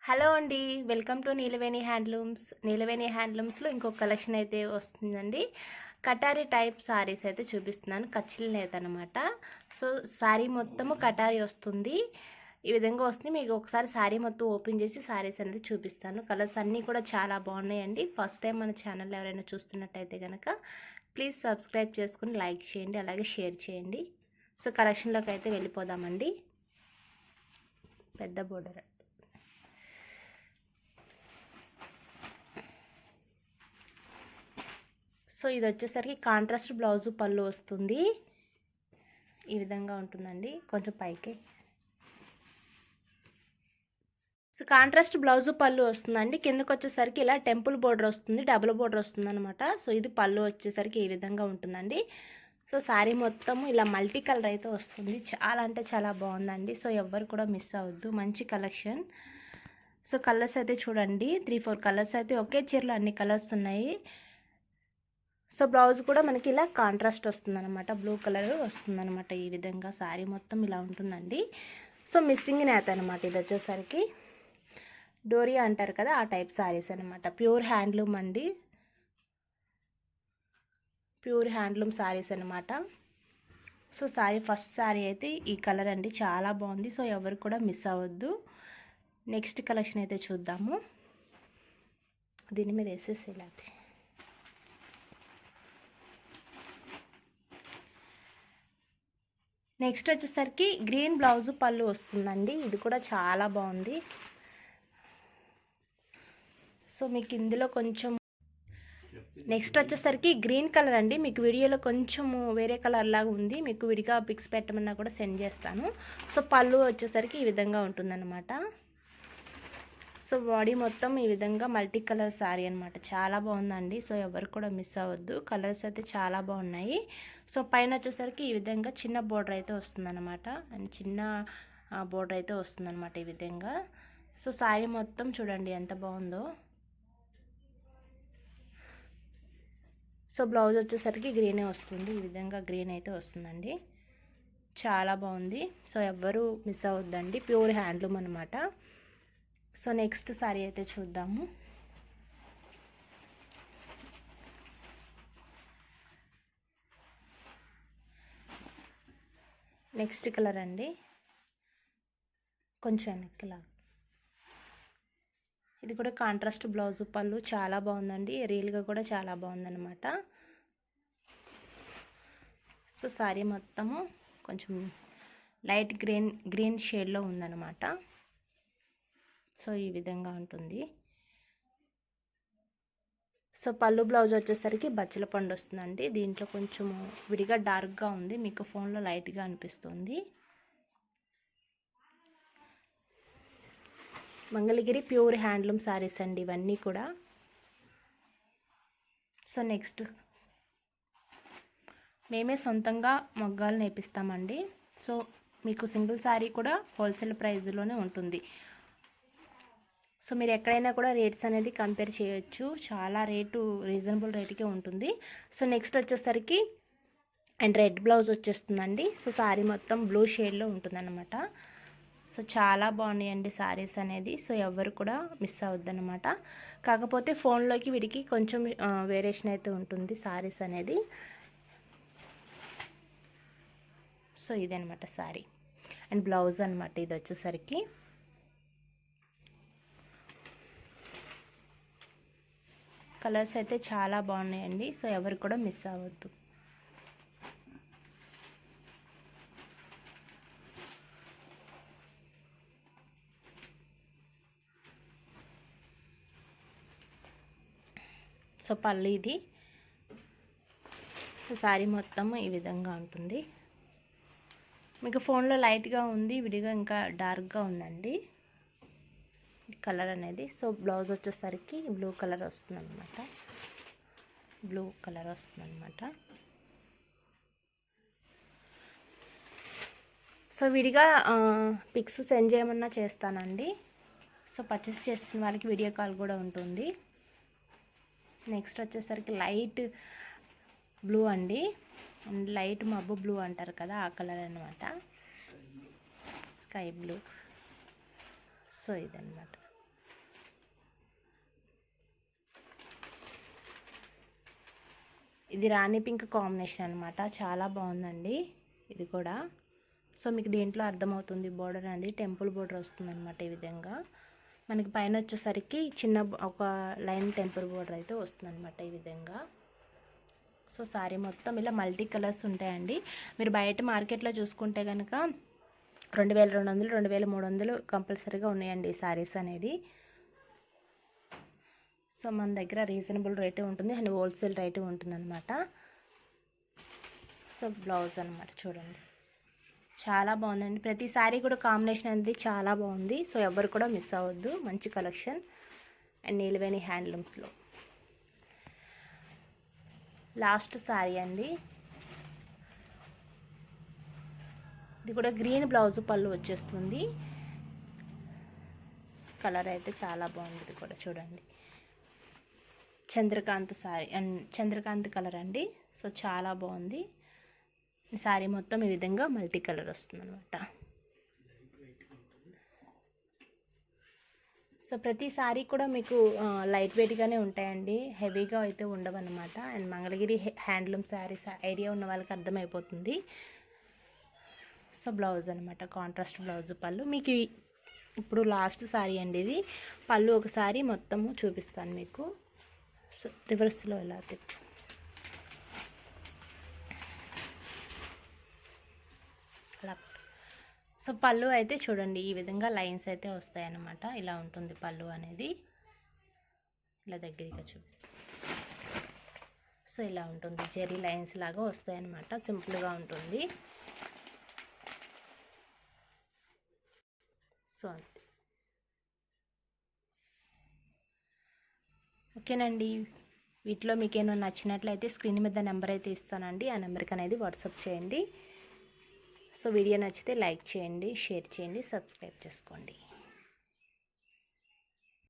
Hello అండి, welcome to Neelaveni handlooms. నీలవేణి హ్యాండ్లూమ్స్లో ఇంకొక collection అయితే వస్తుందండి. కటారీ టైప్ సారీస్ అయితే చూపిస్తున్నాను. కచ్చిల్ నేత అనమాట. సో సారీ మొత్తము కటారీ వస్తుంది. ఈ విధంగా వస్తుంది. మీకు ఒకసారి సారీ మొత్తం ఓపెన్ చేసి సారీస్ అనేది చూపిస్తాను. కలర్స్ అన్నీ కూడా చాలా బాగున్నాయండి. ఫస్ట్ టైం మన ఛానల్ ఎవరైనా చూస్తున్నట్టయితే కనుక ప్లీజ్ సబ్స్క్రైబ్ చేసుకుని లైక్ చేయండి, అలాగే షేర్ చేయండి. సో కలెక్షన్లోకి అయితే వెళ్ళిపోదామండి. పెద్ద బోర్డర్. సో ఇది వచ్చేసరికి కాంట్రాస్ట్ బ్లౌజు పళ్ళు వస్తుంది. ఈ విధంగా ఉంటుందండి. కొంచెం పైకి. సో కాంట్రాస్ట్ బ్లౌజు పళ్ళు వస్తుందండి. కిందకు వచ్చేసరికి ఇలా టెంపుల్ బోర్డర్ వస్తుంది, డబుల్ బోర్డర్ వస్తుంది అనమాట. సో ఇది పళ్ళు వచ్చేసరికి ఈ విధంగా ఉంటుందండి. సో శారీ మొత్తము ఇలా మల్టీ కలర్ అయితే వస్తుంది. చాలా అంటే చాలా బాగుందండి. సో ఎవ్వరు కూడా మిస్ అవ్వద్దు. మంచి కలెక్షన్. సో కలర్స్ అయితే చూడండి, 3-4 కలర్స్ అయితే ఒకే చీరలో అన్ని కలర్స్ ఉన్నాయి. సో బ్లౌజ్ కూడా మనకి ఇలా కాంట్రాస్ట్ వస్తుందన్నమాట, బ్లూ కలర్ వస్తుందన్నమాట. ఈ విధంగా శారీ మొత్తం ఇలా ఉంటుందండి. సో మిస్సింగ్ నేత అనమాట. ఇది వచ్చేసరికి డోరియా అంటారు కదా, ఆ టైప్ శారీస్ అనమాట. ప్యూర్ హ్యాండ్లూమ్ అండి, ప్యూర్ హ్యాండ్లూమ్ శారీస్ అనమాట. సో శారీ ఫస్ట్ శారీ అయితే ఈ కలర్ అండి, చాలా బాగుంది. సో ఎవరు కూడా మిస్ అవ్వద్దు. నెక్స్ట్ కలెక్షన్ అయితే చూద్దాము. దీని మీద వేసేసి ఇలా నెక్స్ట్ వచ్చేసరికి గ్రీన్ బ్లౌజ్ పళ్ళు వస్తుందండి. ఇది కూడా చాలా బాగుంది. సో మీకు ఇందులో కొంచెం నెక్స్ట్ వచ్చేసరికి గ్రీన్ కలర్ అండి. మీకు వీడియోలో కొంచెము వేరే కలర్ లాగా ఉంది. మీకు విడిగా పిక్స్ పెట్టమన్నా కూడా సెండ్ చేస్తాను. సో పళ్ళు వచ్చేసరికి ఈ విధంగా ఉంటుందన్నమాట. సో బాడీ మొత్తం ఈ విధంగా మల్టీ కలర్ శారీ అనమాట. చాలా బాగుందండి. సో ఎవరు కూడా మిస్ అవ్వద్దు. కలర్స్ అయితే చాలా బాగున్నాయి. సో పైన వచ్చేసరికి ఈ విధంగా చిన్న బోర్డర్ అయితే వస్తుందన్నమాట. అండ్ చిన్న బోర్డర్ అయితే వస్తుందన్నమాట ఈ విధంగా. సో శారీ మొత్తం చూడండి ఎంత బాగుందో. సో బ్లౌజ్ వచ్చేసరికి గ్రీనే వస్తుంది. ఈ విధంగా గ్రీన్ అయితే వస్తుందండి. చాలా బాగుంది. సో ఎవ్వరూ మిస్ అవ్వద్దండి. ప్యూర్ హ్యాండ్లూమ్ అనమాట. సో నెక్స్ట్ సారీ అయితే చూద్దాము. నెక్స్ట్ కలర్ అండి, కొంచెం వెనక్కిలా. ఇది కూడా కాంట్రాస్ట్ బ్లౌజ్ పళ్ళు చాలా బాగుందండి. రియల్గా కూడా చాలా బాగుందన్నమాట. సో సారీ మొత్తము కొంచెం లైట్ గ్రీన్ షేడ్లో ఉందన్నమాట. సో ఈ విధంగా ఉంటుంది. సో పళ్ళు బ్లౌజ్ వచ్చేసరికి బచ్చల పండు వస్తుందండి. దీంట్లో కొంచెం విడిగా డార్క్గా ఉంది, మీకు ఫోన్లో లైట్గా అనిపిస్తుంది. మంగళగిరి ప్యూర్ హ్యాండ్లూమ్ శారీస్ అండి ఇవన్నీ కూడా. సో నెక్స్ట్ మేమే సొంతంగా మగ్గాలు నేపిస్తామండి. సో మీకు సింగిల్ శారీ కూడా హోల్సేల్ ప్రైస్లోనే ఉంటుంది. సో మీరు ఎక్కడైనా కూడా రేట్స్ అనేది కంపేర్ చేయొచ్చు. చాలా రీజనబుల్ రేటుకే ఉంటుంది. సో నెక్స్ట్ వచ్చేసరికి అండ్ రెడ్ బ్లౌజ్ వచ్చేస్తుందండి. సో శారీ మొత్తం బ్లూ షేడ్లో ఉంటుందన్నమాట. సో చాలా బాగున్నాయండి శారీస్ అనేది. సో ఎవరు కూడా మిస్ అవ్వద్దన్నమాట. కాకపోతే ఫోన్లోకి వీడికి కొంచెం వేరియేషన్ అయితే ఉంటుంది శారీస్ అనేది. సో ఇదనమాట శారీ అండ్ బ్లౌజ్ అనమాట. ఇది వచ్చేసరికి కలర్స్ అయితే చాలా బాగున్నాయండి. సో ఎవరు కూడా మిస్ అవ్వద్దు. సో పళ్ళు ఇది. సో శారీ మొత్తం ఈ విధంగా ఉంటుంది. మీకు ఫోన్లో లైట్గా ఉంది, విడిగా ఇంకా డార్క్గా ఉందండి కలర్ అనేది. సో బ్లౌజ్ వచ్చేసరికి బ్లూ కలర్ వస్తుందన్నమాట. బ్లూ కలర్ వస్తుందన్నమాట. సో విడిగా పిక్స్ సెండ్ చేయమన్నా చేస్తానండి. సో పర్చేస్ చేస్తున్న వాళ్ళకి వీడియో కాల్ కూడా ఉంటుంది. నెక్స్ట్ వచ్చేసరికి లైట్ బ్లూ అండి, లైట్ మబ్బు బ్లూ అంటారు కదా, ఆ కలర్ అనమాట. Sky blue. సో ఇదన్నమాట. ఇది రాణి పింక్ కాంబినేషన్ అనమాట, చాలా బాగుందండి ఇది కూడా. సో మీకు దీంట్లో అర్థమవుతుంది బోర్డర్ అనేది టెంపుల్ బోర్డర్ వస్తుంది అనమాట. ఈ విధంగా మనకి పైన వచ్చేసరికి చిన్న ఒక లైన్ టెంపుల్ బోర్డర్ అయితే వస్తుంది అనమాట ఈ విధంగా. సో సారీ మొత్తం ఇలా మల్టీ కలర్స్ ఉంటాయండి. మీరు బయట మార్కెట్లో చూసుకుంటే కనుక 2200 2300 కంపల్సరీగా ఉన్నాయండి ఈ సారీస్ అనేది. సో మన దగ్గర రీజనబుల్ రేటే ఉంటుంది అండ్ హోల్సేల్ రేటు ఉంటుంది అనమాట. సో బ్లౌజ్ అనమాట చూడండి, చాలా బాగుందండి. ప్రతి సారీ కూడా కాంబినేషన్ అనేది చాలా బాగుంది. సో ఎవరు కూడా మిస్ అవ్వద్దు, మంచి కలెక్షన్ అండ్ నీలవేణి హ్యాండ్లూమ్స్లో. లాస్ట్ సారీ అండి, ఇది కూడా గ్రీన్ బ్లౌజ్ పళ్ళు వచ్చేస్తుంది. కలర్ అయితే చాలా బాగుంది, ఇది కూడా చూడండి చంద్రకాంత్ సారీ అండ్ చంద్రకాంత్ కలర్ అండి. సో చాలా బాగుంది. సారీ మొత్తం ఈ విధంగా మల్టీ కలర్ వస్తుంది అనమాట. సో ప్రతి సారీ కూడా మీకు లైట్ వెయిట్గానే ఉంటాయండి, హెవీగా అయితే ఉండవు అనమాట. And Mangalagiri handloom saris idea ఉన్న వాళ్ళకి అర్థమైపోతుంది. సో బ్లౌజ్ అనమాట, కాంట్రాస్ట్ బ్లౌజ్ పళ్ళు. మీకు ఇప్పుడు లాస్ట్ సారీ అండి ఇది. పళ్ళు ఒకసారి మొత్తము చూపిస్తాను మీకు. సో రివర్స్లో ఎలా తిప్పి అలా. సో పళ్ళు అయితే చూడండి ఈ విధంగా లైన్స్ అయితే వస్తాయి అన్నమాట. ఇలా ఉంటుంది పళ్ళు అనేది, ఇలా దగ్గరగా చూపి. సో ఇలా ఉంటుంది, జెరీ లైన్స్ లాగా వస్తాయి అన్నమాట, సింపుల్గా ఉంటుంది. సో అంతే, ఓకేనండి. వీటిలో మీకు ఏమైనా నచ్చినట్లయితే స్క్రీన్ మీద నెంబర్ అయితే ఇస్తానండి, ఆ నెంబర్కి అనేది వాట్సాప్ చేయండి. సో వీడియో నచ్చితే లైక్ చేయండి, షేర్ చేయండి, సబ్స్క్రైబ్ చేసుకోండి.